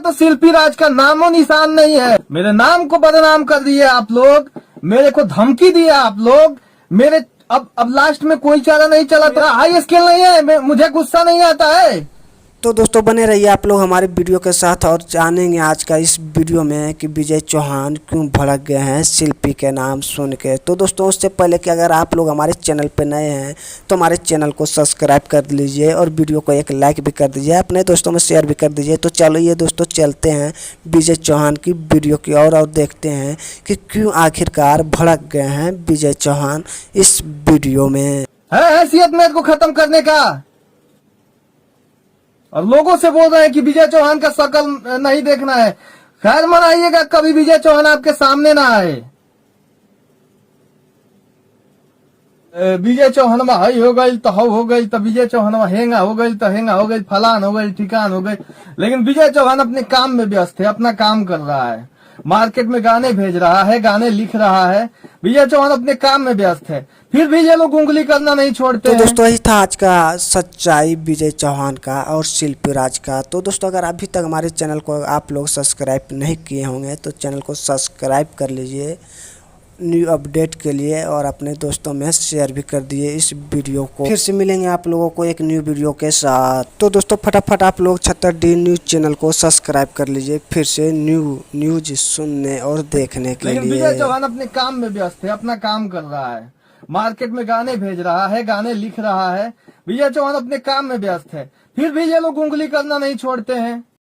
तो शिल्पी राज का नामो निशान नहीं है। मेरे नाम को बदनाम कर दिए आप लोग, मेरे को धमकी दिए आप लोग। मेरे अब लास्ट में कोई चारा नहीं चला। तेरा हाई स्केल नहीं है, मुझे गुस्सा नहीं आता है। तो दोस्तों बने रहिए आप लोग हमारे वीडियो के साथ और जानेंगे आज का इस वीडियो में कि विजय चौहान क्यों भड़क गए हैं शिल्पी के नाम सुन के। तो दोस्तों उससे पहले कि अगर आप लोग हमारे चैनल पर नए हैं तो हमारे चैनल को सब्सक्राइब कर लीजिए और वीडियो को एक लाइक भी कर दीजिए, अपने दोस्तों में शेयर भी कर दीजिए। तो चलो ये दोस्तों चलते हैं विजय चौहान की वीडियो की और देखते हैं कि क्यों आखिरकार भड़क गए हैं विजय चौहान इस वीडियो में। है हैसियत मेरे को खत्म करने का, और लोगों से बोल रहे हैं कि विजय चौहान का शक्ल नहीं देखना है। खैर मनाइएगा, कभी विजय चौहान आपके सामने ना आए। विजय चौहान में हई हो गई तो हव हो गई, तो विजय चौहान में हेंगा हो गई तो हेंगा हो गई, फलान हो गई ठिकान हो गई। लेकिन विजय चौहान अपने काम में व्यस्त है, अपना काम कर रहा है, मार्केट में गाने भेज रहा है, गाने लिख रहा है। विजय चौहान अपने काम में व्यस्त है, फिर भी ये लोग उंगली करना नहीं छोड़ते तो हैं। दोस्तों यही था आज का सच्चाई विजय चौहान का और शिल्पी राज का। तो दोस्तों अगर अभी तक हमारे चैनल को आप लोग सब्सक्राइब नहीं किए होंगे तो चैनल को सब्सक्राइब कर लीजिए न्यू अपडेट के लिए और अपने दोस्तों में शेयर भी कर दिए इस वीडियो को। फिर से मिलेंगे आप लोगों को एक न्यू वीडियो के साथ। तो दोस्तों फटाफट आप लोग 76D न्यूज़ चैनल को सब्सक्राइब कर लीजिए फिर से न्यूज सुनने और देखने के लिए। विजय चौहान अपने काम में व्यस्त है, अपना काम कर रहा है, मार्केट में गाने भेज रहा है, गाने लिख रहा है। विजय चौहान अपने काम में व्यस्त है, फिर भी ये लोग उंगली करना नहीं छोड़ते हैं।